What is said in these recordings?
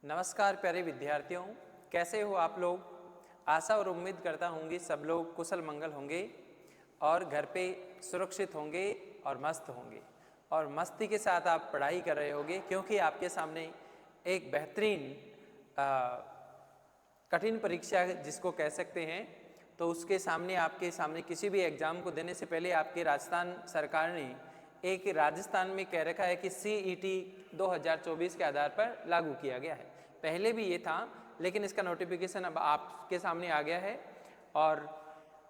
नमस्कार प्यारे विद्यार्थियों, कैसे हो आप लोग। आशा और उम्मीद करता हूँगी सब लोग कुशल मंगल होंगे और घर पे सुरक्षित होंगे और मस्त होंगे और मस्ती के साथ आप पढ़ाई कर रहे होंगे, क्योंकि आपके सामने एक बेहतरीन कठिन परीक्षा जिसको कह सकते हैं, तो उसके सामने आपके सामने किसी भी एग्ज़ाम को देने से पहले आपके राजस्थान सरकार ने एक राजस्थान में कह रखा है कि CET 2024 के आधार पर लागू किया गया है। पहले भी ये था, लेकिन इसका नोटिफिकेशन अब आपके सामने आ गया है और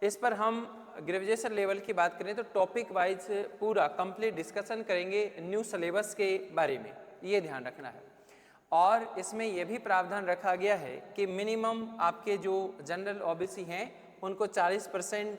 इस पर हम ग्रेजुएशन लेवल की बात करें तो टॉपिक वाइज पूरा कंप्लीट डिस्कशन करेंगे न्यू सिलेबस के बारे में, ये ध्यान रखना है। और इसमें यह भी प्रावधान रखा गया है कि मिनिमम आपके जो जनरल OBC हैं उनको 40%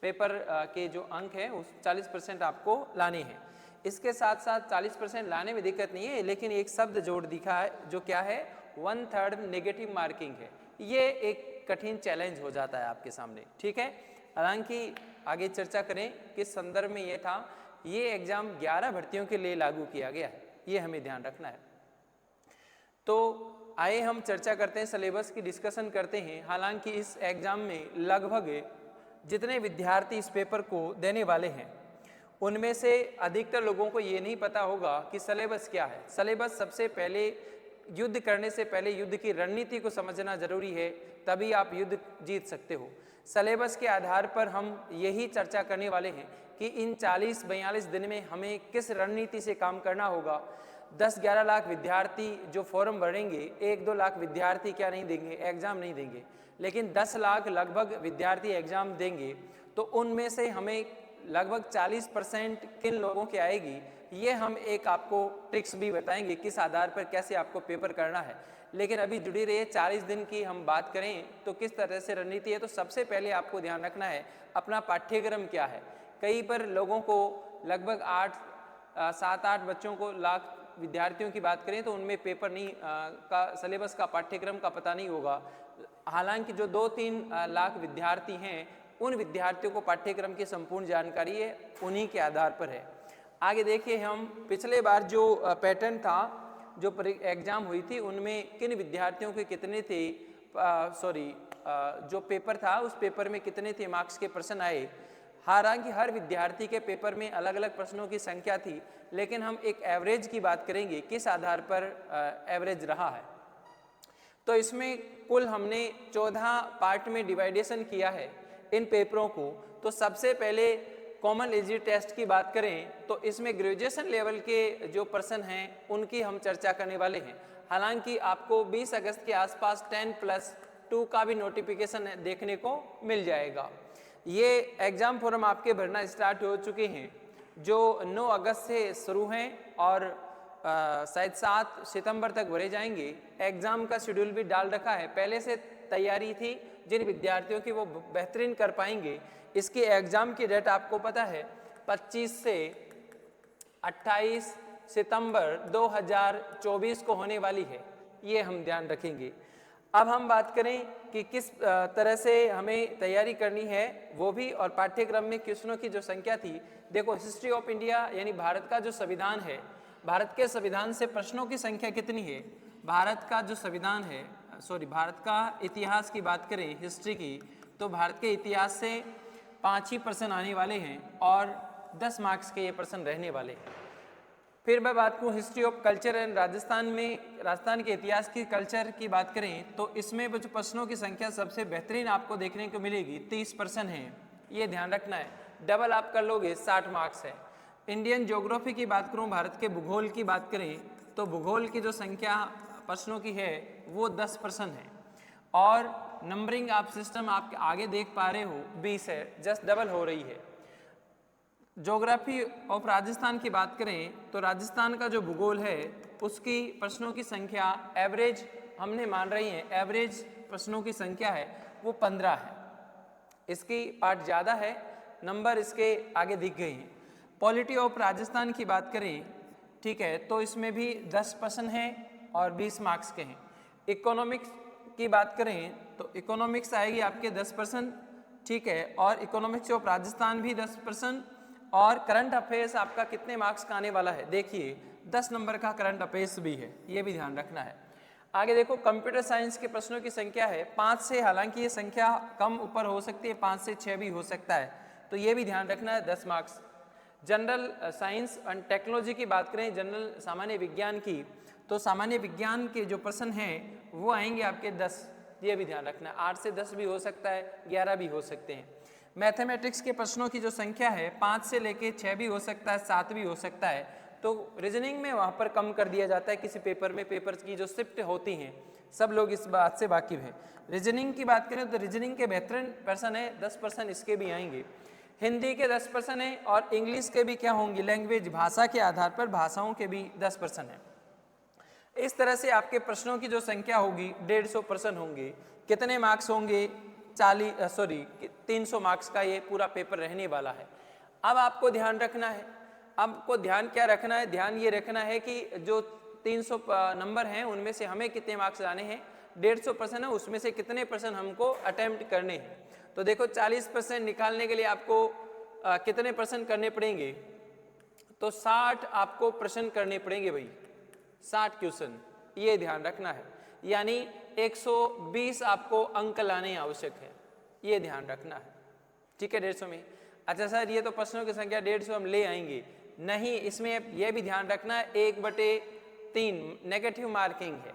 पेपर के जो अंक हैं उस 40% आपको लाने हैं। इसके साथ साथ 40% लाने में दिक्कत नहीं है, लेकिन एक शब्द जोड़ दिखा है जो क्या है, 1/3 नेगेटिव मार्किंग है। ये एक कठिन चैलेंज हो जाता है आपके सामने, ठीक है। हालांकि आगे चर्चा करें किस संदर्भ में ये था। ये एग्जाम 11 भर्तियों के लिए लागू किया गया है, ये हमें ध्यान रखना है। तो आइए हम चर्चा करते हैं, सिलेबस की डिस्कशन करते हैं। हालांकि इस एग्जाम में लगभग जितने विद्यार्थी इस पेपर को देने वाले हैं उनमें से अधिकतर लोगों को ये नहीं पता होगा कि सिलेबस क्या है। सिलेबस सबसे पहले युद्ध करने से पहले युद्ध की रणनीति को समझना जरूरी है, तभी आप युद्ध जीत सकते हो। सिलेबस के आधार पर हम यही चर्चा करने वाले हैं कि इन 40-42 दिन में हमें किस रणनीति से काम करना होगा। 10-11 लाख विद्यार्थी जो फॉर्म भरेंगे, 1-2 लाख विद्यार्थी क्या नहीं देंगे, एग्जाम नहीं देंगे, लेकिन 10 लाख लगभग विद्यार्थी एग्जाम देंगे। तो उनमें से हमें लगभग 40% किन लोगों की आएगी, ये हम एक आपको ट्रिक्स भी बताएंगे किस आधार पर कैसे आपको पेपर करना है। लेकिन अभी जुड़ी रहिए। 40 दिन की हम बात करें तो किस तरह से रणनीति है, तो सबसे पहले आपको ध्यान रखना है अपना पाठ्यक्रम क्या है। कई पर लोगों को लगभग 7-8 बच्चों को लाख विद्यार्थियों की बात करें तो उनमें पेपर नहीं का सिलेबस का पाठ्यक्रम का पता नहीं होगा। हालांकि जो 2-3 लाख विद्यार्थी हैं उन विद्यार्थियों को पाठ्यक्रम की संपूर्ण जानकारी है, उन्हीं के आधार पर है। आगे देखिए, हम पिछले बार जो पैटर्न था, जो एग्जाम हुई थी, उनमें किन विद्यार्थियों के कितने थे, जो पेपर था उस पेपर में कितने थे मार्क्स के प्रश्न आए। हालांकि हर विद्यार्थी के पेपर में अलग अलग प्रश्नों की संख्या थी, लेकिन हम एक एवरेज की बात करेंगे किस आधार पर एवरेज रहा है। तो इसमें कुल हमने 14 पार्ट में डिवाइडेशन किया है इन पेपरों को। तो सबसे पहले कॉमन एलिजिबिलिटी टेस्ट की बात करें तो इसमें ग्रेजुएशन लेवल के जो प्रश्न हैं उनकी हम चर्चा करने वाले हैं। हालांकि आपको 20 अगस्त के आसपास 10+2 का भी नोटिफिकेशन देखने को मिल जाएगा। ये एग्ज़ाम फॉर्म आपके भरना स्टार्ट हो चुके हैं, जो 9 अगस्त से शुरू हैं और शायद 7 सितंबर तक भरे जाएंगे। एग्ज़ाम का शेड्यूल भी डाल रखा है, पहले से तैयारी थी जिन विद्यार्थियों की वो बेहतरीन कर पाएंगे। इसकी एग्ज़ाम की डेट आपको पता है 25 से 28 सितंबर 2024 को होने वाली है, ये हम ध्यान रखेंगे। अब हम बात करें कि किस तरह से हमें तैयारी करनी है वो भी, और पाठ्यक्रम में क्वेश्चनों की जो संख्या थी। देखो, हिस्ट्री ऑफ इंडिया यानी भारत का जो संविधान है, भारत के संविधान से प्रश्नों की संख्या कितनी है। भारत का जो संविधान है, भारत का इतिहास की बात करें, हिस्ट्री की, तो भारत के इतिहास से 5 ही प्रश्न आने वाले हैं और 10 मार्क्स के ये प्रश्न रहने वाले हैं। फिर मैं बात करूँ history of culture and Rajasthan में, राजस्थान के इतिहास की कल्चर की बात करें तो इसमें जो प्रश्नों की संख्या सबसे बेहतरीन आपको देखने को मिलेगी 30 प्रश्न है, ये ध्यान रखना है। डबल आप कर लोगे 60 मार्क्स है। इंडियन ज्योग्राफी की बात करूँ, भारत के भूगोल की बात करें तो भूगोल की जो संख्या प्रश्नों की है वो 10 प्रश्न है और नंबरिंग आप सिस्टम आप आगे देख पा रहे हो 20 है, जस्ट डबल हो रही है। ज्योग्राफी ऑफ राजस्थान की बात करें तो राजस्थान का जो भूगोल है उसकी प्रश्नों की संख्या एवरेज हमने मान रही है, एवरेज प्रश्नों की संख्या है वो 15 है। इसकी पार्ट ज़्यादा है, नंबर इसके आगे दिख गए हैं। पॉलिटी ऑफ राजस्थान की बात करें, ठीक है, तो इसमें भी 10 प्रश्न हैं और 20 मार्क्स के हैं। इकोनॉमिक्स की बात करें तो इकोनॉमिक्स आएगी आपके 10 प्रश्न, ठीक है, और इकोनॉमिक्स ऑफ राजस्थान भी 10 प्रश्न। और करंट अफेयर्स आपका कितने मार्क्स का आने वाला है, देखिए 10 नंबर का करंट अफेयर्स भी है, ये भी ध्यान रखना है। आगे देखो, कंप्यूटर साइंस के प्रश्नों की संख्या है 5 से, हालांकि ये संख्या कम ऊपर हो सकती है, 5 से 6 भी हो सकता है, तो ये भी ध्यान रखना है, 10 marks. General science and technology की बात करें, जनरल सामान्य विज्ञान की, तो सामान्य विज्ञान के जो प्रश्न हैं वो आएंगे आपके 10, ये भी ध्यान रखना है। 8 से 10 भी हो सकता है, 11 भी हो सकते हैं। मैथमेटिक्स के प्रश्नों की जो संख्या है 5 से लेके 6 भी हो सकता है, 7 भी हो सकता है, तो रीजनिंग में वहाँ पर कम कर दिया जाता है किसी पेपर में। पेपर्स की जो शिफ्ट होती हैं, सब लोग इस बात से वाकिफ हैं। रीजनिंग की बात करें तो रीजनिंग के बेहतरीन पर्सन है, 10% इसके भी आएंगे। हिंदी के 10% है, और इंग्लिश के भी क्या होंगे, लैंग्वेज भाषा के आधार पर भाषाओं के भी 10% है। इस तरह से आपके प्रश्नों की जो संख्या होगी 150% होंगे। कितने मार्क्स होंगे, 300 मार्क्स का ये पूरा पेपर रहने वाला है। अब आपको ध्यान रखना है, आपको ध्यान क्या रखना है, ध्यान ये रखना है कि जो 300 नंबर हैं उनमें से हमें कितने मार्क्स लाने हैं, 150% है, उसमें से कितने % हमको अटेम्प्ट करने हैं। तो देखो 40% निकालने के लिए आपको कितने % करने पड़ेंगे, तो 60 आपको प्रश्न करने पड़ेंगे भाई, 60 क्वेश्चन, ये ध्यान रखना है। यानी 120 आपको अंक लाने आवश्यक है, ये ध्यान रखना है, ठीक है, 150 में। अच्छा सर, ये तो प्रश्नों की संख्या 150 हम ले आएंगे, नहीं, इसमें यह भी ध्यान रखना है 1/3 नेगेटिव मार्किंग है,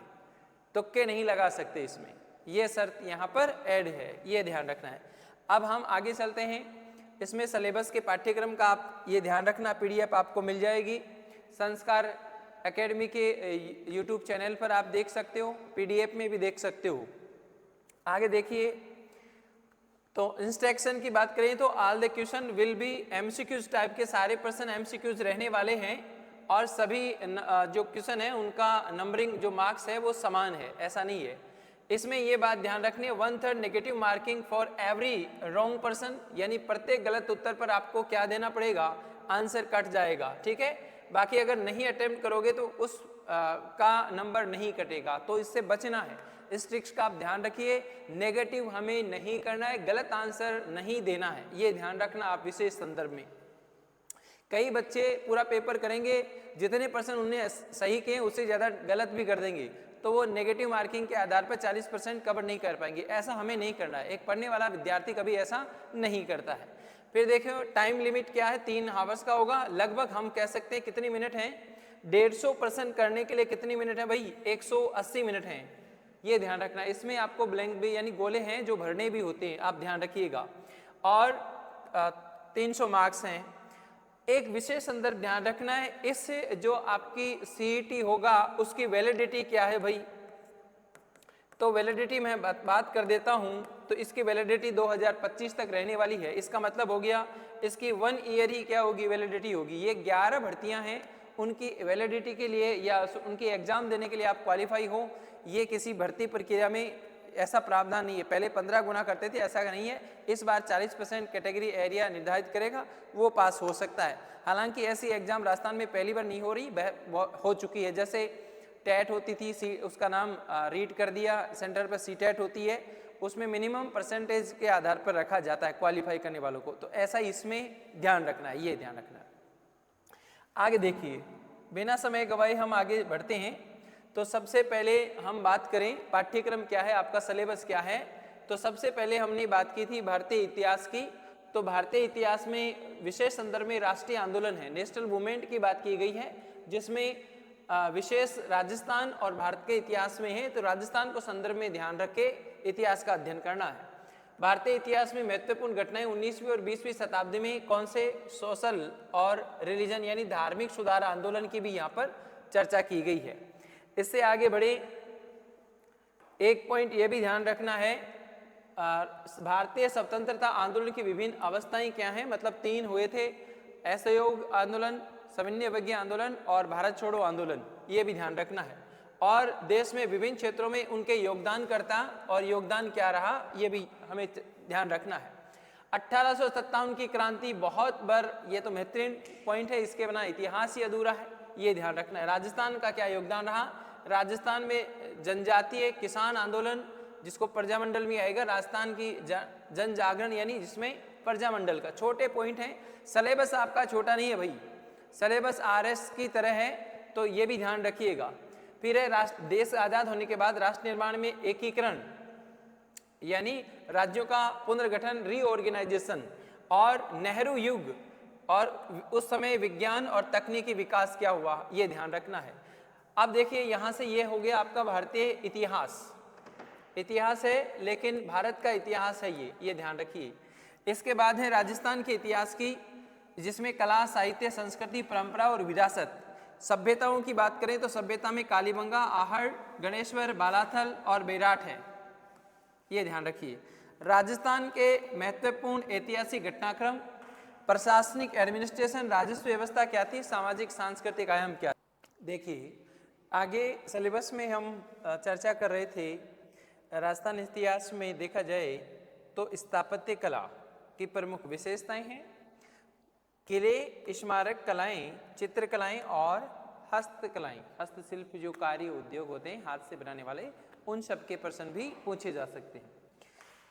तुक्के नहीं लगा सकते इसमें, ये शर्त यहाँ पर ऐड है, ये ध्यान रखना है। अब हम आगे चलते हैं, इसमें सिलेबस के पाठ्यक्रम का आप ये ध्यान रखना, PDF आपको मिल जाएगी, संस्कार एकेडमी के YouTube चैनल पर आप देख सकते हो, PDF में भी देख सकते हो। आगे देखिए, तो इंस्ट्रक्शन की बात करें तो all the question will be MCQs type के, सारे प्रश्न MCQs रहने वाले हैं, और सभी जो क्वेश्चन है उनका नंबरिंग जो मार्क्स है वो समान है, ऐसा नहीं है। इसमें ये बात ध्यान रखनी है, 1/3 negative marking for every wrong person, यानी प्रत्येक गलत उत्तर पर आपको क्या देना पड़ेगा, आंसर कट जाएगा, ठीक है। बाकी अगर नहीं अटेम्प्ट करोगे तो उस का नंबर नहीं कटेगा, तो इससे बचना है, इस ट्रिक्स का आप ध्यान रखिए। नेगेटिव हमें नहीं करना है, गलत आंसर नहीं देना है, ये ध्यान रखना आप विशेष संदर्भ में। कई बच्चे पूरा पेपर करेंगे, जितने % उन्हें सही किए उससे ज़्यादा गलत भी कर देंगे, तो वो नेगेटिव मार्किंग के आधार पर 40% कवर नहीं कर पाएंगे, ऐसा हमें नहीं करना है। एक पढ़ने वाला विद्यार्थी कभी ऐसा नहीं करता है। फिर देखो टाइम लिमिट क्या है, 3 आवर्स का होगा, लगभग हम कह सकते हैं कितनी मिनट हैं, 150% करने के लिए कितनी मिनट है भाई, 180 मिनट हैं, ये ध्यान रखना है। इसमें आपको ब्लैंक भी यानी गोले हैं जो भरने भी होते हैं, आप ध्यान रखिएगा, और 300 मार्क्स हैं। एक विशेष संदर्भ ध्यान रखना है, इससे जो आपकी CET होगा उसकी वैलिडिटी क्या है भाई, तो वैलिडिटी मैं बात कर देता हूं, तो इसकी वैलिडिटी 2025 तक रहने वाली है। इसका मतलब हो गया इसकी 1 ईयर ही क्या होगी, वैलिडिटी होगी। ये 11 भर्तियां हैं, उनकी वैलिडिटी के लिए या उनकी एग्जाम देने के लिए आप क्वालिफाई हो, ये किसी भर्ती प्रक्रिया में ऐसा प्रावधान नहीं है। पहले 15 गुना करते थे, ऐसा नहीं है, इस बार 40% कैटेगरी एरिया निर्धारित करेगा, वो पास हो सकता है। हालांकि ऐसी एग्जाम राजस्थान में पहली बार नहीं हो रही, हो चुकी है। जैसे टेट होती थी, उसका नाम रीड कर दिया, सेंटर पर CTET होती है, उसमें मिनिमम % के आधार पर रखा जाता है क्वालिफाई करने वालों को, तो ऐसा इसमें ध्यान रखना है, ये ध्यान रखना है। आगे देखिए, बिना समय गवाए हम आगे बढ़ते हैं। तो सबसे पहले हम बात करें पाठ्यक्रम क्या है, आपका सिलेबस क्या है। तो सबसे पहले हमने बात की थी भारतीय इतिहास की, तो भारतीय इतिहास में विशेष संदर्भ में राष्ट्रीय आंदोलन है, नेशनल मूवमेंट की बात की गई है, जिसमें विशेष राजस्थान और भारत के इतिहास में है। तो राजस्थान को संदर्भ में ध्यान रख के इतिहास का अध्ययन करना है। भारतीय इतिहास में महत्वपूर्ण घटनाएं 19वीं और 20वीं शताब्दी में कौन से सोशल और रिलीजन यानी धार्मिक सुधार आंदोलन की भी यहाँ पर चर्चा की गई है। इससे आगे बढ़े, एक पॉइंट ये भी ध्यान रखना है, भारतीय स्वतंत्रता आंदोलन की विभिन्न अवस्थाएं क्या हैं, मतलब 3 हुए थे, असहयोग आंदोलन, सविनय आंदोलन और भारत छोड़ो आंदोलन, ये भी ध्यान रखना है। और देश में विभिन्न क्षेत्रों में उनके योगदानकर्ता और योगदान क्या रहा, ये भी हमें ध्यान रखना है। 1857 की क्रांति बहुत बार, ये तो महत्वपूर्ण पॉइंट है, इसके बिना इतिहास ही अधूरा है, ये ध्यान रखना है। राजस्थान का क्या योगदान रहा, राजस्थान में जनजातीय किसान आंदोलन, जिसको प्रजामंडल में आएगा, राजस्थान की जन जागरण, यानी जिसमें प्रजामंडल का। छोटे पॉइंट हैं, सिलेबस आपका छोटा नहीं है भाई, सिलेबस RS की तरह है, तो ये भी ध्यान रखिएगा। फिर है राष्ट्र, देश आजाद होने के बाद राष्ट्र निर्माण में एकीकरण यानी राज्यों का पुनर्गठन, रीऑर्गेनाइजेशन, और नेहरू युग और उस समय विज्ञान और तकनीकी विकास क्या हुआ, ये ध्यान रखना है। अब देखिए यहाँ से ये हो गया आपका भारतीय इतिहास, इतिहास है लेकिन भारत का इतिहास है ये ध्यान रखिए। इसके बाद है राजस्थान के इतिहास की, जिसमें कला, साहित्य, संस्कृति, परंपरा और विरासत। सभ्यताओं की बात करें तो सभ्यता में कालीबंगा, आहड़, गणेश्वर, बालाथल और बेराट है, ये ध्यान रखिए। राजस्थान के महत्वपूर्ण ऐतिहासिक घटनाक्रम, प्रशासनिक एडमिनिस्ट्रेशन, राजस्व व्यवस्था क्या थी, सामाजिक सांस्कृतिक आयाम क्या। देखिए आगे सिलेबस में हम चर्चा कर रहे थे, राजस्थान इतिहास में देखा जाए तो स्थापत्य कला की प्रमुख विशेषताएं हैं, किले, स्मारक कलाएं, चित्रकलाएं और हस्तकलाएं, हस्तशिल्प जो कार्य उद्योग होते हैं हाथ से बनाने वाले, उन सब के प्रश्न भी पूछे जा सकते हैं।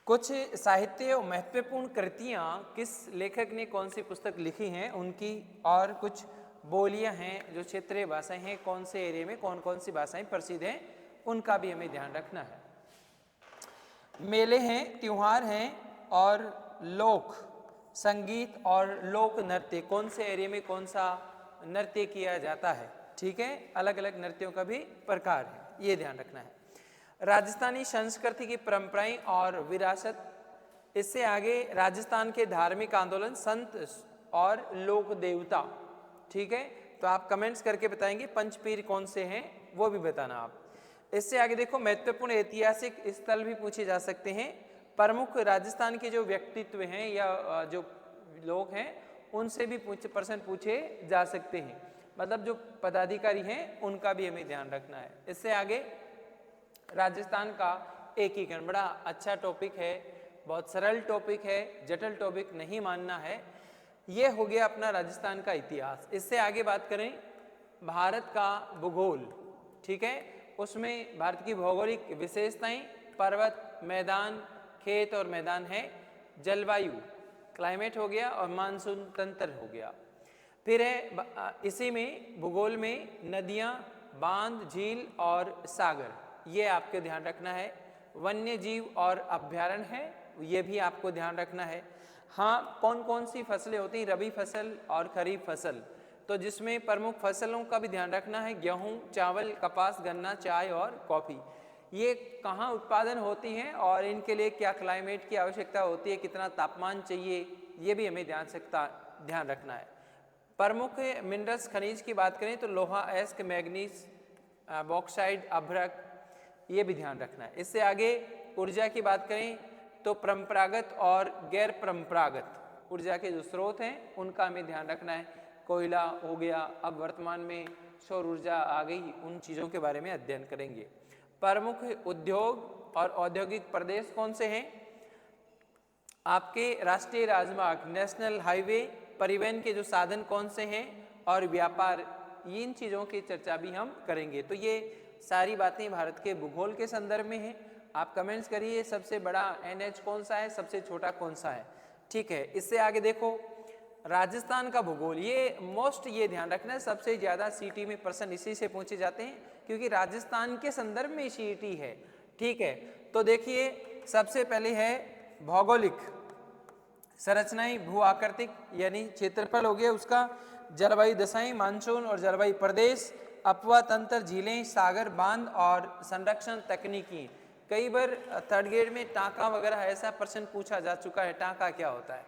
कुछ साहित्य और महत्वपूर्ण कृतियां किस लेखक ने कौन सी पुस्तक लिखी हैं उनकी, और कुछ बोलियां हैं जो क्षेत्रीय भाषाएं हैं, कौन से एरिया में कौन कौन सी भाषाएं प्रसिद्ध हैं, उनका भी हमें ध्यान रखना है। मेले हैं, त्योहार हैं, और लोक संगीत और लोक नृत्य, कौन से एरिया में कौन सा नृत्य किया जाता है, ठीक है, अलग अलग नृत्यों का भी प्रकार है, ये ध्यान रखना है। राजस्थानी संस्कृति की परंपराएं और विरासत, इससे आगे राजस्थान के धार्मिक आंदोलन, संत और लोक देवता, ठीक है, तो आप कमेंट्स करके बताएंगे पंचपीर कौन से हैं वो भी बताना आप। इससे आगे देखो महत्वपूर्ण ऐतिहासिक स्थल भी पूछे जा सकते हैं, प्रमुख राजस्थान के जो व्यक्तित्व हैं या जो लोग हैं उनसे भी प्रश्न पूछे जा सकते हैं, मतलब जो पदाधिकारी हैं उनका भी हमें ध्यान रखना है। इससे आगे राजस्थान का एकीकरण, बड़ा अच्छा टॉपिक है, बहुत सरल टॉपिक है, जटिल टॉपिक नहीं मानना है। ये हो गया अपना राजस्थान का इतिहास। इससे आगे बात करें भारत का भूगोल, ठीक है, उसमें भारत की भौगोलिक विशेषताएं, पर्वत, मैदान, खेत और मैदान है, जलवायु, क्लाइमेट हो गया, और मानसून तंत्र हो गया। फिर है इसी में भूगोल में नदियां, बांध, झील और सागर, ये आपको ध्यान रखना है। वन्य जीव और अभ्यारण्य है, ये भी आपको ध्यान रखना है। हाँ, कौन कौन सी फसलें होती हैं, रबी फसल और खरीफ फसल, तो जिसमें प्रमुख फसलों का भी ध्यान रखना है, गेहूं, चावल, कपास, गन्ना, चाय और कॉफ़ी। ये कहाँ उत्पादन होती हैं और इनके लिए क्या क्लाइमेट की आवश्यकता होती है, कितना तापमान चाहिए, ये भी हमें ध्यान रखना है। प्रमुख मिनरल्स, खनिज की बात करें तो लोहा, एस्क, मैग्नीज, बॉक्साइड, अभ्रक, ये भी ध्यान रखना है। इससे आगे ऊर्जा की बात करें तो परंपरागत और गैर परंपरागत ऊर्जा के जो स्रोत हैं उनका हमें ध्यान रखना है। कोयला हो गया, अब वर्तमान में सौर ऊर्जा आ गई, उन चीज़ों के बारे में अध्ययन करेंगे। प्रमुख उद्योग और औद्योगिक प्रदेश कौन से हैं, आपके राष्ट्रीय राजमार्ग, नेशनल हाईवे, परिवहन के जो साधन कौन से हैं, और व्यापार, इन चीज़ों की चर्चा भी हम करेंगे। तो ये सारी बातें भारत के भूगोल के संदर्भ में हैं। आप कमेंट्स करिए सबसे बड़ा NH कौन सा है, सबसे छोटा कौन सा है, ठीक है। इससे आगे देखो राजस्थान का भूगोल, ये मोस्ट, ये ध्यान रखना है, सबसे ज़्यादा CT में प्रश्न इसी से पूछे जाते हैं क्योंकि राजस्थान के संदर्भ में CT है, ठीक है। तो देखिए सबसे पहले है भौगोलिक संरचनाएं, भू आकृतिक यानी क्षेत्रफल हो गया उसका, जलवायु दशाएं, मानसून और जलवायु प्रदेश, अपवा तंत्र, झीलें, सागर, बांध और संरक्षण तकनीकी। कई बार थर्ड ग्रेड में टाँका वगैरह ऐसा प्रश्न पूछा जा चुका है, टाँका क्या होता है।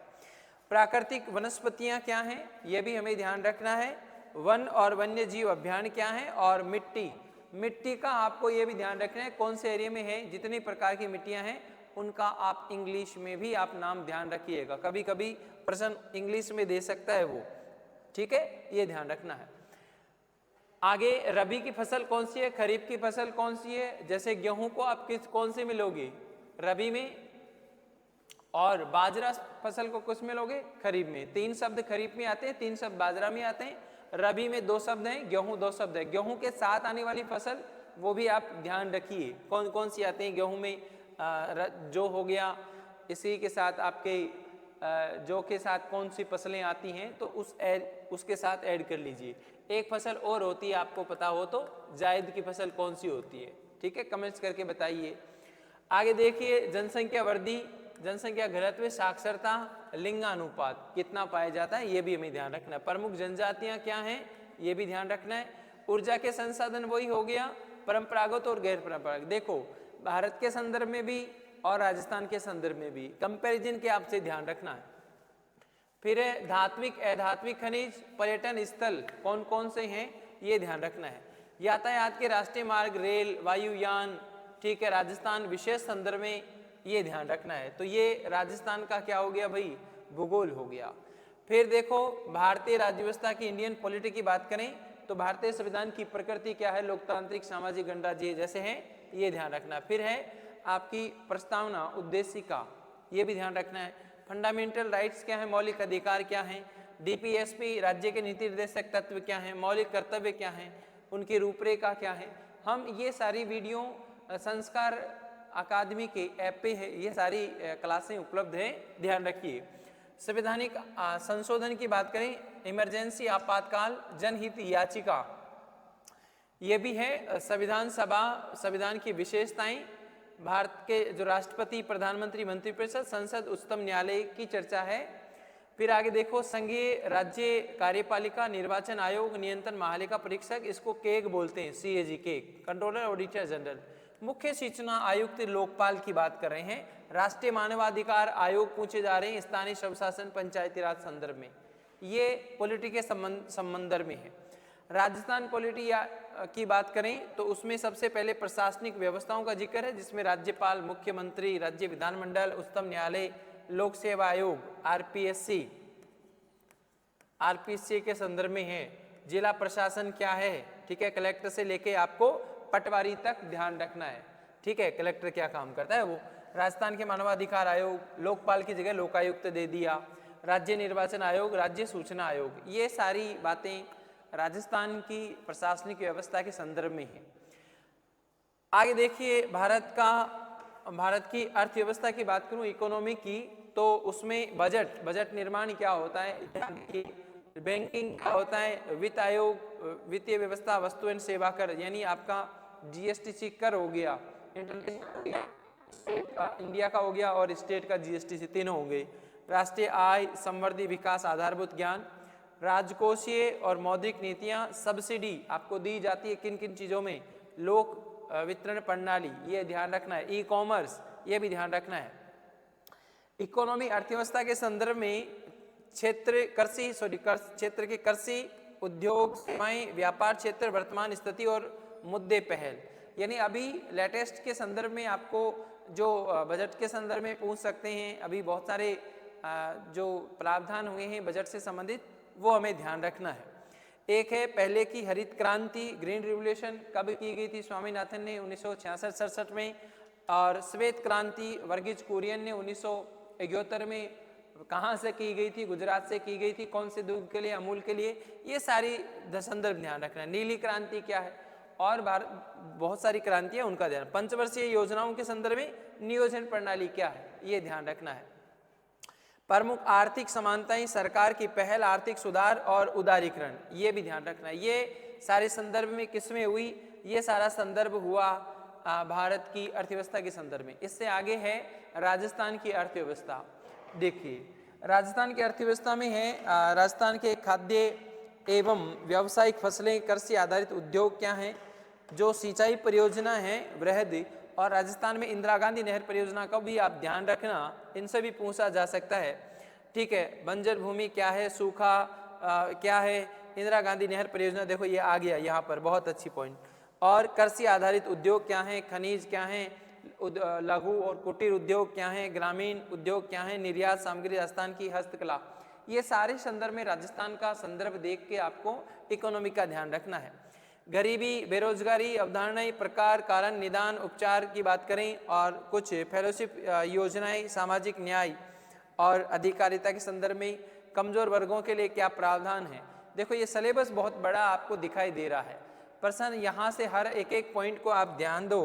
प्राकृतिक वनस्पतियाँ क्या हैं, ये भी हमें ध्यान रखना है। वन और वन्य जीव अभ्यारण्य क्या है, और मिट्टी का आपको ये भी ध्यान रखना है कौन से एरिया में है, जितनी प्रकार की मिट्टियाँ हैं उनका आप इंग्लिश में भी आप नाम ध्यान रखिएगा, कभी कभी प्रश्न इंग्लिश में दे सकता है वो, ठीक है, ये ध्यान रखना है। आगे रबी की फसल कौन सी है, खरीफ की फसल कौन सी है, जैसे गेहूं को आप कौन से मिलोगे, रबी में, और बाजरा फसल को किस में लोगे, खरीफ में। 3 शब्द खरीफ में आते हैं, 3 शब्द बाजरा में आते हैं, रबी में 2 शब्द हैं, गेहूं 2 शब्द है। गेहूं के साथ आने वाली फसल वो भी आप ध्यान रखिए कौन कौन सी आते हैं गेहूं में, जो हो गया, इसी के साथ आपके जो के साथ कौन सी फसलें आती हैं तो उसके साथ ऐड कर लीजिए। एक फसल और होती है, आपको पता हो तो, जायद की फसल कौन सी होती है? ठीक है, कमेंट्स करके बताइए। आगे देखिए, जनसंख्या वृद्धि, जनसंख्या घनत्व, साक्षरता, लिंगानुपात कितना पाया जाता है, ये भी हमें ध्यान रखना है। प्रमुख जनजातियां क्या हैं, ये भी ध्यान रखना है। ऊर्जा के संसाधन वही हो गया, परंपरागत और गैर परंपरागत। देखो, भारत के संदर्भ में भी और राजस्थान के संदर्भ में भी कंपैरिजन के आपसे ध्यान रखना है। फिर है धात्विक अधात्विक खनिज, पर्यटन स्थल कौन कौन से हैं, ये ध्यान रखना है। यातायात के राष्ट्रीय मार्ग, रेल, वायुयान, ठीक है, राजस्थान विशेष संदर्भ में ये ध्यान रखना है। तो ये राजस्थान का क्या हो गया भाई, भूगोल हो गया। फिर देखो, भारतीय राज्य व्यवस्था की, इंडियन पॉलिटी की बात करें तो भारतीय संविधान की प्रकृति क्या है, लोकतांत्रिक, सामाजिक, गणराज्य जैसे हैं, ये ध्यान रखना। फिर है आपकी प्रस्तावना, उद्देशिका, ये भी ध्यान रखना है। फंडामेंटल राइट्स क्या है, मौलिक अधिकार क्या हैं, डीपीएसपी, राज्य के नीति निर्देशक तत्व क्या हैं, मौलिक कर्तव्य क्या हैं, उनकी रूपरेखा क्या है। हम ये सारी वीडियो संस्कार अकादमी के ऐप पे है, ये सारी क्लासें उपलब्ध है, ध्यान रखिए। संवैधानिक संशोधन की बात करें, इमरजेंसी, आपातकाल, जनहित याचिका, ये भी है। संविधान सभा, संविधान की विशेषताएं, भारत के जो राष्ट्रपति, प्रधानमंत्री, मंत्रिपरिषद, संसद, उच्चतम न्यायालय की चर्चा है। फिर आगे देखो, संघीय राज्य कार्यपालिका, निर्वाचन आयोग, नियंत्रण महालेखा परीक्षक, इसको केग बोलते हैं, CAG keg, controller auditor general. मुख्य सूचना आयुक्त, लोकपाल की बात कर रहे हैं। राष्ट्रीय मानवाधिकार आयोग पूछे जा रहे हैं, स्थानीय स्वशासन, पंचायती राज संदर्भ में, ये पॉलिटी के संदर्भ में है। राजस्थान पॉलिटी की बात करें तो उसमें सबसे पहले प्रशासनिक व्यवस्थाओं का जिक्र है, जिसमें राज्यपाल, मुख्यमंत्री, राज्य विधानमंडल, उच्चतम न्यायालय, लोक सेवा आयोग, आरपीएससी के संदर्भ में है। जिला प्रशासन क्या है, ठीक है, कलेक्टर से लेके आपको पटवारी तक ध्यान रखना है, ठीक है, कलेक्टर क्या काम करता है वो। राजस्थान के मानवाधिकार आयोग, लोकपाल की जगह लोकायुक्त दे दिया। राज्य निर्वाचन आयोग, राज्य सूचना आयोग, ये सारी बातें राजस्थान की प्रशासनिक व्यवस्था के संदर्भ में है। आगे देखिए, भारत की अर्थव्यवस्था की बात करूं, इकोनॉमी की, तो उसमें बजट निर्माण क्या होता है, बैंकिंग क्या होता है, वित्त आयोग, वित्तीय व्यवस्था, वस्तु एवं सेवा कर, यानी आपका जीएसटी कर हो गया, इंडिया का हो गया और स्टेट का जीएसटी, तीनों हो गए। राष्ट्रीय आय, संवर्धी विकास, आधारभूत ज्ञान, राजकोषीय और मौद्रिक नीतियां, सब्सिडी आपको दी जाती है किन किन चीज़ों में, लोक वितरण प्रणाली, ये ध्यान रखना है। ई कॉमर्स, ये भी ध्यान रखना है। इकोनॉमी, अर्थव्यवस्था के संदर्भ में क्षेत्र के कृषि, उद्योग, सेवाएं, व्यापार क्षेत्र, वर्तमान स्थिति और मुद्दे, पहल, यानी अभी लेटेस्ट के संदर्भ में आपको जो बजट के संदर्भ में पूछ सकते हैं, अभी बहुत सारे जो प्रावधान हुए हैं बजट से संबंधित, वो हमें ध्यान रखना है। एक है पहले की हरित क्रांति, ग्रीन रिवोल्यूशन, कब की गई थी, स्वामीनाथन ने 1966-67 में, और श्वेत क्रांति वर्गीज कुरियन ने 1971 में कहाँ से की गई थी, गुजरात से की गई थी, कौन से दूध के लिए, अमूल के लिए, ये सारी संदर्भ ध्यान रखना है। नीली क्रांति क्या है, और बहुत सारी क्रांतियां, उनका ध्यान। पंचवर्षीय योजनाओं के संदर्भ में नियोजन प्रणाली क्या है, ये ध्यान रखना है। प्रमुख आर्थिक समानताएं, सरकार की पहल, आर्थिक सुधार और उदारीकरण, ये भी ध्यान रखना है। ये सारे संदर्भ में किसमें हुई, ये सारा संदर्भ हुआ भारत की अर्थव्यवस्था के संदर्भ में। इससे आगे है राजस्थान की अर्थव्यवस्था। देखिए, राजस्थान की अर्थव्यवस्था में है, राजस्थान के खाद्य एवं व्यावसायिक फसलें, कृषि आधारित उद्योग क्या हैं, जो सिंचाई परियोजना है वृहद, और राजस्थान में इंदिरा गांधी नहर परियोजना का भी आप ध्यान रखना, इनसे भी पूछा जा सकता है, ठीक है। बंजर भूमि क्या है, सूखा क्या है, इंदिरा गांधी नहर परियोजना, देखो ये आ गया यहाँ पर, बहुत अच्छी पॉइंट। और कृषि आधारित उद्योग क्या है, खनिज क्या है, लघु और कुटीर उद्योग क्या है, ग्रामीण उद्योग क्या है, निर्यात सामग्री, राजस्थान की हस्तकला, ये सारे संदर्भ में राजस्थान का संदर्भ देख के आपको इकोनॉमी का ध्यान रखना है। गरीबी, बेरोजगारी, अवधारणाएं, प्रकार, कारण, निदान, उपचार की बात करें, और कुछ फेलोशिप योजनाएं, सामाजिक न्याय और अधिकारिता के संदर्भ में कमजोर वर्गों के लिए क्या प्रावधान है। देखो ये सिलेबस बहुत बड़ा आपको दिखाई दे रहा है, पर्सन यहाँ से हर एक एक पॉइंट को आप ध्यान दो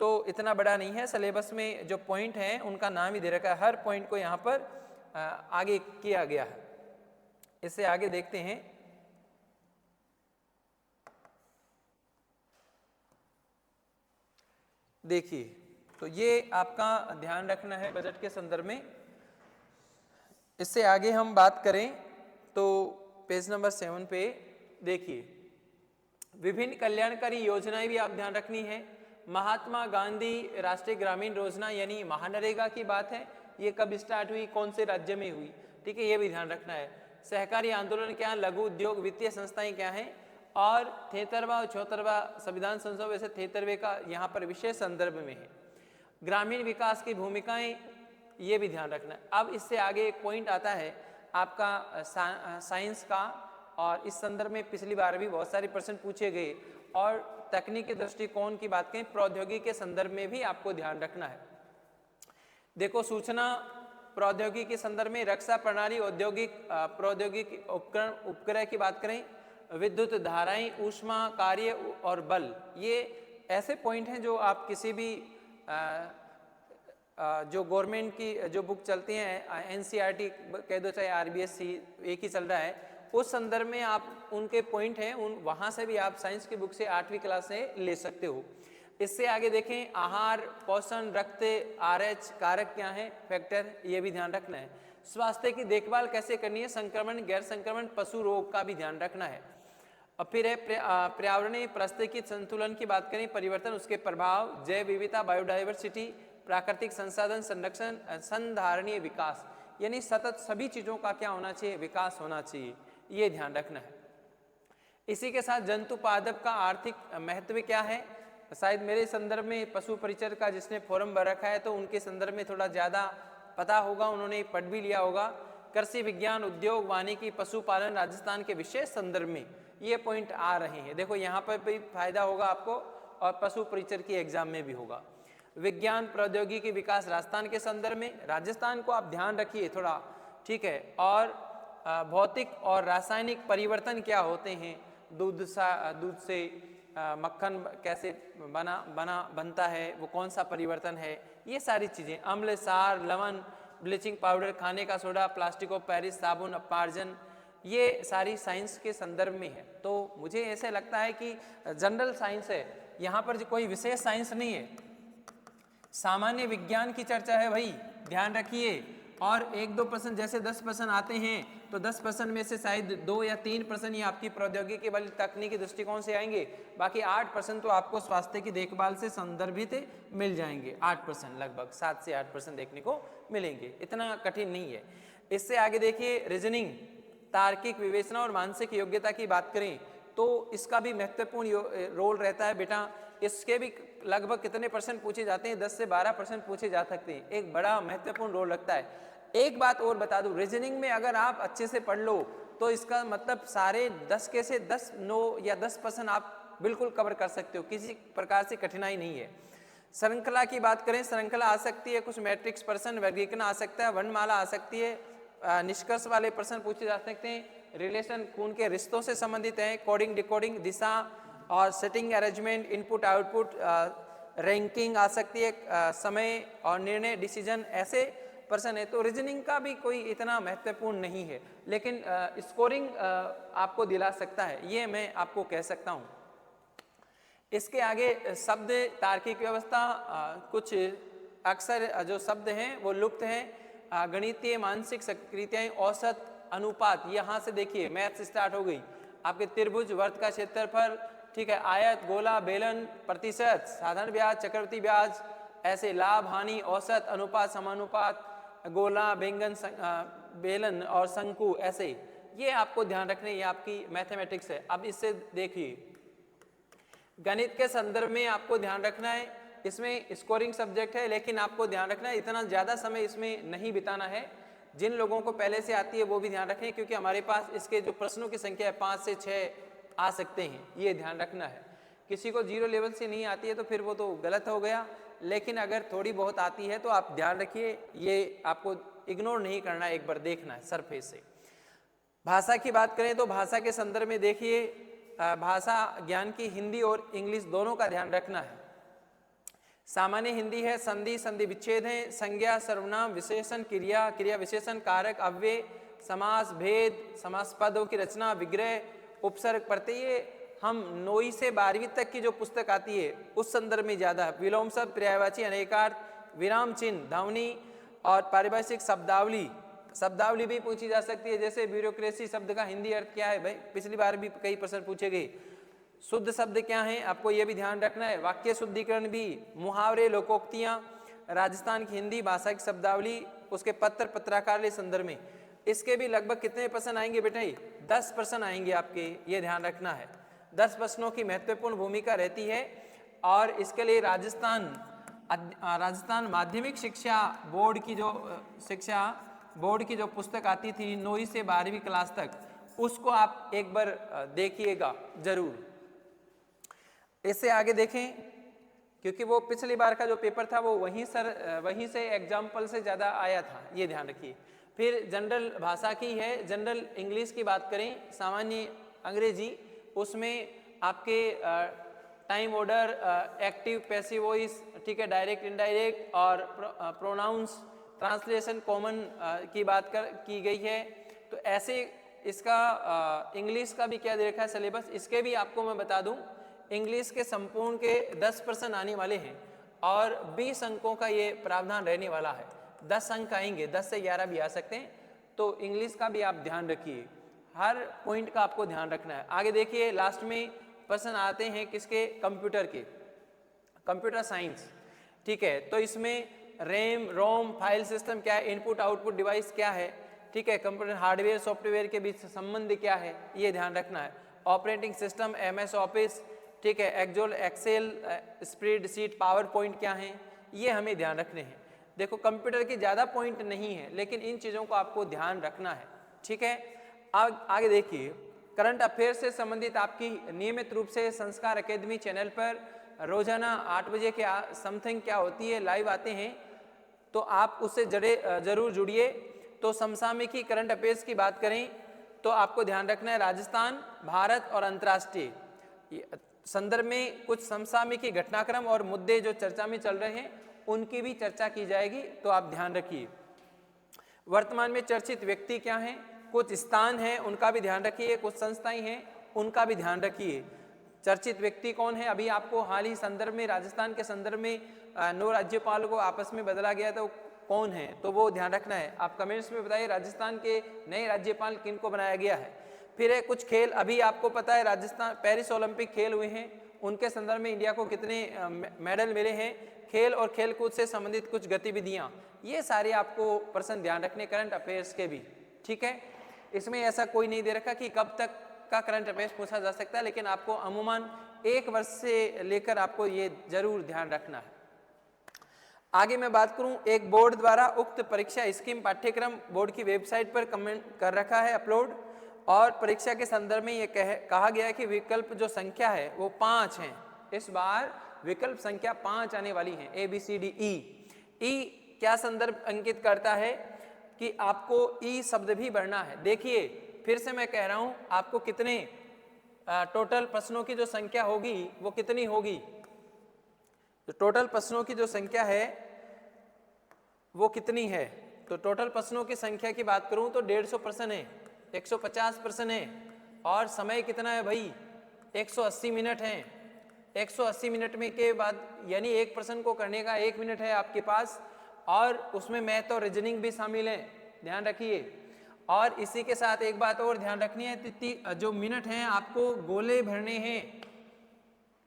तो इतना बड़ा नहीं है। सिलेबस में जो पॉइंट है उनका नाम ही दे रखा है, हर पॉइंट को यहाँ पर आगे किया गया है। इससे आगे देखते हैं। देखिए, तो ये आपका ध्यान रखना है बजट के संदर्भ में। इससे आगे हम बात करें तो पेज नंबर 7 पे देखिए, विभिन्न कल्याणकारी योजनाएं भी आप ध्यान रखनी है। महात्मा गांधी राष्ट्रीय ग्रामीण योजना यानी महानरेगा की बात है, ये कब स्टार्ट हुई, कौन से राज्य में हुई, ठीक है, ये भी ध्यान रखना है। सहकारी आंदोलन क्या है, लघु उद्योग, वित्तीय संस्थाएं क्या हैं, और 73वां और 74वां संविधान संशोधन वैसे 73वें का यहाँ पर विशेष संदर्भ में है। ग्रामीण विकास की भूमिकाएं, ये भी ध्यान रखना है। अब इससे आगे एक पॉइंट आता है आपका साइंस का, और इस संदर्भ में पिछली बार भी बहुत सारे प्रश्न पूछे गए, और तकनीकी दृष्टिकोण की बात करें, प्रौद्योगिकी के संदर्भ में भी आपको ध्यान रखना है। देखो, सूचना प्रौद्योगिकी के संदर्भ में रक्षा प्रणाली, औद्योगिक प्रौद्योगिकी उपकरण उपग्रह की बात करें, विद्युत धाराएं, ऊष्मा कार्य और बल, ये ऐसे पॉइंट हैं जो आप किसी भी जो गवर्नमेंट की जो बुक चलती हैं, एनसीईआरटी कह दो चाहे आरबीएससी, एक ही चल रहा है, उस संदर्भ में आप उनके पॉइंट हैं, उन वहाँ से भी आप साइंस की बुक से 8वीं क्लास से ले सकते हो। इससे आगे देखें, आहार, पोषण, रक्त, आरएच कारक क्या है, फैक्टर, ये भी ध्यान रखना है। स्वास्थ्य की देखभाल कैसे करनी है, संक्रमण, गैर संक्रमण, पशु रोग का भी ध्यान रखना है। और फिर है पर्यावरणीय पारिस्थितिकी संतुलन की बात करें, परिवर्तन, उसके प्रभाव, जैव विविधता, बायोडाइवर्सिटी, प्राकृतिक संसाधन संरक्षण, संधारणीय विकास, यानी सतत सभी चीजों का क्या होना चाहिए, विकास होना चाहिए, ये ध्यान रखना है। इसी के साथ जंतु पादप का आर्थिक महत्व क्या है, शायद मेरे संदर्भ में पशु परिचर का जिसने फॉर्म भर रखा है तो उनके संदर्भ में थोड़ा ज्यादा पता होगा, उन्होंने पढ़ भी लिया होगा। कृषि विज्ञान, उद्योग, वानिकी, पशुपालन, राजस्थान के विशेष संदर्भ में ये पॉइंट आ रहे हैं। देखो, यहाँ पर भी फायदा होगा आपको, और पशु परिचर की एग्जाम में भी होगा। विज्ञान प्रौद्योगिकी विकास राजस्थान के संदर्भ में, राजस्थान को आप ध्यान रखिए थोड़ा, ठीक है। और भौतिक और रासायनिक परिवर्तन क्या होते हैं, दूध से मक्खन कैसे बनता है, वो कौन सा परिवर्तन है, ये सारी चीज़ें, अम्ल, सार, लवण, ब्लीचिंग पाउडर, खाने का सोडा, प्लास्टिक ऑफ पेरिस, साबुन, अपार्जन, ये सारी साइंस के संदर्भ में है। तो मुझे ऐसे लगता है कि जनरल साइंस है, यहाँ पर कोई विशेष साइंस नहीं है, सामान्य विज्ञान की चर्चा है भाई, ध्यान रखिए। और 1-2% जैसे 10% आते हैं तो 10% में से शायद 2 या 3% ही आपकी प्रौद्योगिकी वाली तकनीकी दृष्टिकोण से आएंगे, बाकी 8% तो आपको स्वास्थ्य की देखभाल से संदर्भित मिल जाएंगे। 8% लगभग 7 से 8% देखने को मिलेंगे, इतना कठिन नहीं है। इससे आगे देखिए, रीजनिंग, तार्किक विवेचना और मानसिक योग्यता की बात करें तो इसका भी महत्वपूर्ण रोल रहता है बेटा। इसके भी लगभग कितने परसेंट पूछे जाते हैं, 10 से 12% पूछे जा सकते हैं, एक बड़ा महत्वपूर्ण रोल रखता है। एक बात और बता दूं, रीजनिंग में अगर आप अच्छे से पढ़ लो तो इसका मतलब सारे 10 के से 10 9 या 10% आप बिल्कुल कवर कर सकते हो, किसी प्रकार से कठिनाई नहीं है। श्रृंखला की बात करें, श्रृंखला आ सकती है, कुछ मैट्रिक्स प्रश्न, वर्गीकरण आ सकता है, वर्णमाला आ सकती है, निष्कर्ष वाले प्रश्न पूछे जा सकते हैं, रिलेशन खून के रिश्तों से संबंधित है, कोडिंग डिकोडिंग, दिशा और seating arrangement, input output, ranking आ सकती है, समय और निर्णय, डिसीजन, ऐसे प्रश्न है। तो रीजनिंग का भी कोई इतना महत्वपूर्ण नहीं है, लेकिन स्कोरिंग आपको दिला सकता है, ये मैं आपको कह सकता हूँ। इसके आगे शब्द, तार्किक व्यवस्था, कुछ अक्सर जो शब्द हैं वो लुप्त हैं, गणितीय मानसिक सक्रियताएं, औसत, अनुपात, यहाँ से देखिए मैथ्स स्टार्ट हो गई आपके, त्रिभुज, वर्त का क्षेत्रफल, ठीक है, आयत, गोला, बेलन, प्रतिशत, साधारण ब्याज, चक्रवृद्धि ब्याज, ऐसे लाभ हानि, औसत, अनुपात, समानुपात, गोला, बेंगन, बेलन और शंकु, ऐसे ये आपको ध्यान रखने, ये आपकी मैथमेटिक्स है। अब इससे देखिए, गणित के संदर्भ में आपको ध्यान रखना है, इसमें स्कोरिंग सब्जेक्ट है, लेकिन आपको ध्यान रखना है इतना ज़्यादा समय इसमें नहीं बिताना है। जिन लोगों को पहले से आती है वो भी ध्यान रखें, क्योंकि हमारे पास इसके जो प्रश्नों की संख्या है 5 से 6 आ सकते हैं, ये ध्यान रखना है। किसी को 0 लेवल से नहीं आती है तो फिर वो तो गलत हो गया, लेकिन अगर थोड़ी बहुत आती है तो आप ध्यान रखिए, ये आपको इग्नोर नहीं करना है, एक बार देखना है सरफेस से। भाषा की बात करें तो भाषा के संदर्भ में देखिए, भाषा ज्ञान की हिंदी और इंग्लिश दोनों का ध्यान रखना है। सामान्य हिंदी है, संधि संधि विच्छेद है, संज्ञा सर्वनाम विशेषण क्रिया क्रिया विशेषण कारक अव्यय समास भेद समास पदों की रचना विग्रह उपसर्ग प्रत्यय। हम 9वीं से 12वीं तक की जो पुस्तक आती है उस संदर्भ में ज़्यादा विलोम शब्द पर्यायवाची अनेकार्थ विराम चिन्ह ध्वनि और पारिभाषिक शब्दावली भी पूछी जा सकती है। जैसे ब्यूरोक्रेसी शब्द का हिंदी अर्थ क्या है भाई, पिछली बार भी कई प्रश्न पूछे गए। शुद्ध शब्द क्या है आपको ये भी ध्यान रखना है। वाक्य शुद्धिकरण भी, मुहावरे लोकोक्तियाँ, राजस्थान की हिंदी भाषा की शब्दावली, उसके पत्र पत्राकार संदर्भ में, इसके भी लगभग कितने प्रश्न आएंगे बेटा? 10 प्रश्न आएंगे आपके, ये ध्यान रखना है। 10 प्रश्नों की महत्वपूर्ण भूमिका रहती है। और इसके लिए राजस्थान माध्यमिक शिक्षा बोर्ड की जो पुस्तक आती थी 9वीं से 12वीं क्लास तक, उसको आप एक बार देखिएगा जरूर। इससे आगे देखें, क्योंकि वो पिछली बार का जो पेपर था वो वहीं से एग्जाम्पल से ज़्यादा आया था, ये ध्यान रखिए। फिर जनरल भाषा की है, जनरल इंग्लिश की बात करें, सामान्य अंग्रेजी, उसमें आपके time order, active passive voice, ठीक है, डायरेक्ट इनडायरेक्ट और प्रोनाउंस, ट्रांसलेशन कॉमन की बात की गई है। तो ऐसे इसका इंग्लिश का भी क्या दे रखा है सिलेबस, इसके भी आपको मैं बता दूं। इंग्लिश के संपूर्ण के 10 प्रश्न आने वाले हैं और 20 अंकों का ये प्रावधान रहने वाला है। 10 अंक आएंगे, 10 से 11 भी आ सकते हैं। तो इंग्लिश का भी आप ध्यान रखिए, हर पॉइंट का आपको ध्यान रखना है। आगे देखिए, लास्ट में प्रश्न आते हैं किसके? कंप्यूटर के, कंप्यूटर साइंस, ठीक है। तो इसमें रैम रोम फाइल सिस्टम क्या है, इनपुट आउटपुट डिवाइस क्या है, ठीक है, कंप्यूटर हार्डवेयर सॉफ्टवेयर के बीच संबंध क्या है, ये ध्यान रखना है। ऑपरेटिंग सिस्टम, MS ऑफिस, ठीक है, एक्सेल स्प्रेडशीट पावर पॉइंट क्या है, ये हमें ध्यान रखने हैं। देखो कंप्यूटर के ज़्यादा पॉइंट नहीं है, लेकिन इन चीज़ों को आपको ध्यान रखना है, ठीक है। आगे देखिए, करंट अफेयर से संबंधित आपकी नियमित रूप से संस्कार अकेडमी चैनल पर रोजाना 8 बजे के समथिंग क्या होती है, लाइव आते हैं, तो आप उससे जरूर जुड़िए। तो समसामयिकी करंट अफेयर्स की बात करें तो आपको ध्यान रखना है, राजस्थान, भारत और अंतर्राष्ट्रीय संदर्भ में कुछ समसामयिकी घटनाक्रम और मुद्दे जो चर्चा में चल रहे हैं उनकी भी चर्चा की जाएगी, तो आप ध्यान रखिए। वर्तमान में चर्चित व्यक्ति क्या हैं, कुछ स्थान हैं उनका भी ध्यान रखिए, कुछ संस्थाएं हैं उनका भी ध्यान रखिए। चर्चित व्यक्ति कौन है? अभी आपको हाल ही संदर्भ में, राजस्थान के संदर्भ में 9 राज्यपाल को आपस में बदला गया, तो कौन है, तो वो ध्यान रखना है। आप कमेंट्स में बताइए राजस्थान के नए राज्यपाल किन को बनाया गया है। फिर है कुछ खेल, अभी आपको पता है राजस्थान पेरिस ओलंपिक खेल हुए हैं, उनके संदर्भ में इंडिया को कितने मेडल मिले हैं, खेल और खेलकूद से संबंधित कुछ गतिविधियां, ये सारे आपको प्रश्न ध्यान रखने करंट अफेयर्स के भी, ठीक है। इसमें ऐसा कोई नहीं दे रखा कि कब तक का करंट अफेयर्स पूछा जा सकता है, लेकिन आपको अमूमन 1 वर्ष से लेकर आपको ये जरूर ध्यान रखना है। आगे मैं बात करूं, एक बोर्ड द्वारा उक्त परीक्षा स्कीम पाठ्यक्रम बोर्ड की वेबसाइट पर कमेंट कर रखा है अपलोड, और परीक्षा के संदर्भ में ये कहा गया है कि विकल्प जो संख्या है वो 5 हैं। इस बार विकल्प संख्या 5 आने वाली है, ABCDE। ई क्या संदर्भ अंकित करता है कि आपको ई शब्द भी भरना है। देखिए फिर से मैं कह रहा हूं, आपको कितने टोटल प्रश्नों की जो संख्या होगी वो कितनी होगी, तो टोटल प्रश्नों की जो संख्या है वो कितनी है, तो टोटल प्रश्नों की संख्या की बात करूं तो 150 प्रश्न है, 150 प्रश्न है, और समय कितना है भाई, 180 मिनट है। 180 मिनट में के बाद यानी एक प्रश्न को करने का 1 मिनट है आपके पास, और उसमें मैथ और रीजनिंग भी शामिल है, ध्यान रखिए। और इसी के साथ एक बात और ध्यान रखनी है, जो मिनट हैं आपको गोले भरने हैं,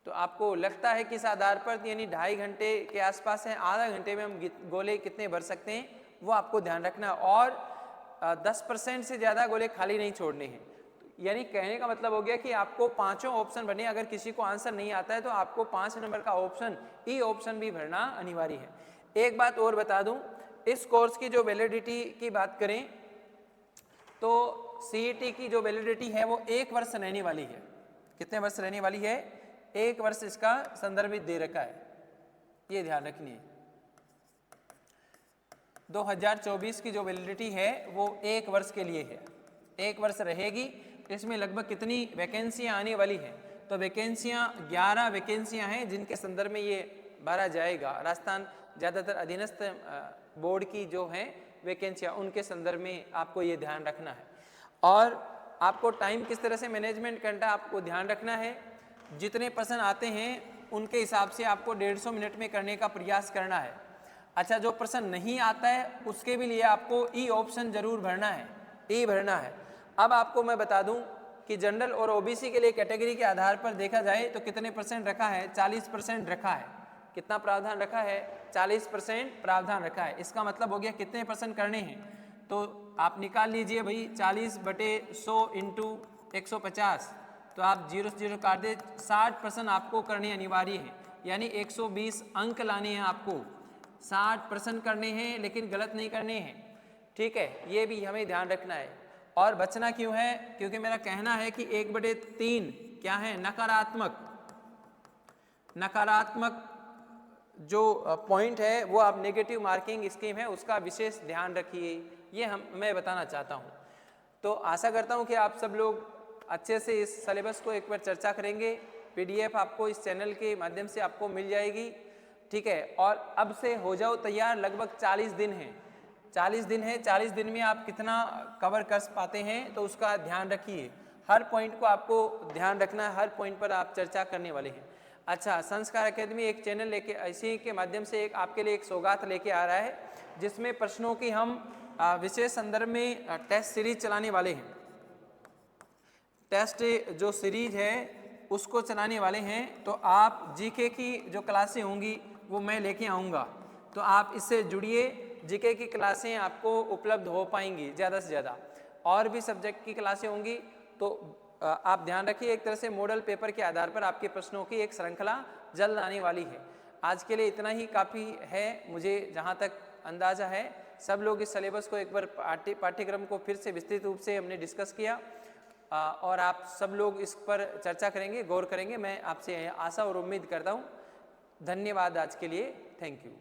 तो आपको लगता है कि इस आधार पर यानी 2.5 घंटे के आसपास है, आधा घंटे में हम गोले कितने भर सकते हैं वो आपको ध्यान रखना है, और 10% से ज़्यादा गोले खाली नहीं छोड़ने हैं। यानी कहने का मतलब हो गया कि आपको 5 ऑप्शन भरने, अगर किसी को आंसर नहीं आता है तो आपको 5 नंबर का ऑप्शन, ई ऑप्शन भी भरना अनिवार्य है। एक बात और बता दूं, इस कोर्स की जो वैलिडिटी की बात करें तो CET की जो वैलिडिटी है वो 1 वर्ष रहने वाली है। कितने वर्ष रहने वाली है? 1 वर्ष इसका संदर्भित दे रखा है, ये ध्यान रखनी है। 2024 की जो वैलिडिटी है वो 1 वर्ष के लिए है, 1 वर्ष रहेगी। इसमें लगभग कितनी वैकेंसियां आने वाली हैं, तो वैकेंसियां 11 वैकेंसियां हैं जिनके संदर्भ में ये भरा जाएगा। राजस्थान ज़्यादातर अधीनस्थ बोर्ड की जो हैं वैकेंसियाँ, उनके संदर्भ में आपको ये ध्यान रखना है। और आपको टाइम किस तरह से मैनेजमेंट करना है आपको ध्यान रखना है। जितने प्रश्न आते हैं उनके हिसाब से आपको 150 मिनट में करने का प्रयास करना है। अच्छा, जो प्रश्न नहीं आता है उसके भी लिए आपको ई ऑप्शन जरूर भरना है, ई भरना है। अब आपको मैं बता दूं कि जनरल और ओबीसी के लिए कैटेगरी के आधार पर देखा जाए तो कितने % रखा है, 40% रखा है। कितना प्रावधान रखा है, 40% प्रावधान रखा है। इसका मतलब हो गया कितने % करने हैं, तो आप निकाल लीजिए भाई 40/100 इंटू 150, तो आप 0 से 0 काट दे, 60% आपको करने अनिवार्य है, यानी 120 अंक लाने हैं आपको। 60% करने हैं लेकिन गलत नहीं करने हैं, ठीक है, ये भी हमें ध्यान रखना है। और बचना क्यों है, क्योंकि मेरा कहना है कि 1/3 क्या है, नकारात्मक जो पॉइंट है वो आप नेगेटिव मार्किंग स्कीम है उसका विशेष ध्यान रखिए, ये मैं बताना चाहता हूँ। तो आशा करता हूँ कि आप सब लोग अच्छे से इस सिलेबस को एक बार चर्चा करेंगे। PDF आपको इस चैनल के माध्यम से आपको मिल जाएगी, ठीक है। और अब से हो जाओ तैयार, लगभग 40 दिन है, 40 दिन है। 40 दिन में आप कितना कवर कर पाते हैं तो उसका ध्यान रखिए। हर पॉइंट को आपको ध्यान रखना है, हर पॉइंट पर आप चर्चा करने वाले हैं। अच्छा, संस्कार एकेडमी एक चैनल लेके इसी के माध्यम से एक आपके लिए एक सौगात लेके आ रहा है, जिसमें प्रश्नों की हम विशेष संदर्भ में टेस्ट सीरीज चलाने वाले हैं। टेस्ट जो सीरीज है उसको चलाने वाले हैं, तो आप जीके की जो क्लासें होंगी वो मैं लेके आऊँगा, तो आप इससे जुड़िए। जीके की क्लासें आपको उपलब्ध हो पाएंगी ज़्यादा से ज़्यादा। और भी सब्जेक्ट की क्लासें होंगी, तो आप ध्यान रखिए, एक तरह से मॉडल पेपर के आधार पर आपके प्रश्नों की एक श्रृंखला जल्द आने वाली है। आज के लिए इतना ही काफ़ी है, मुझे जहाँ तक अंदाज़ा है। सब लोग इस सिलेबस को एक बार पाठ्यक्रम को फिर से विस्तृत रूप से हमने डिस्कस किया, और आप सब लोग इस पर चर्चा करेंगे, गौर करेंगे, मैं आपसे आशा और उम्मीद करता हूँ। धन्यवाद आज के लिए, थैंक यू।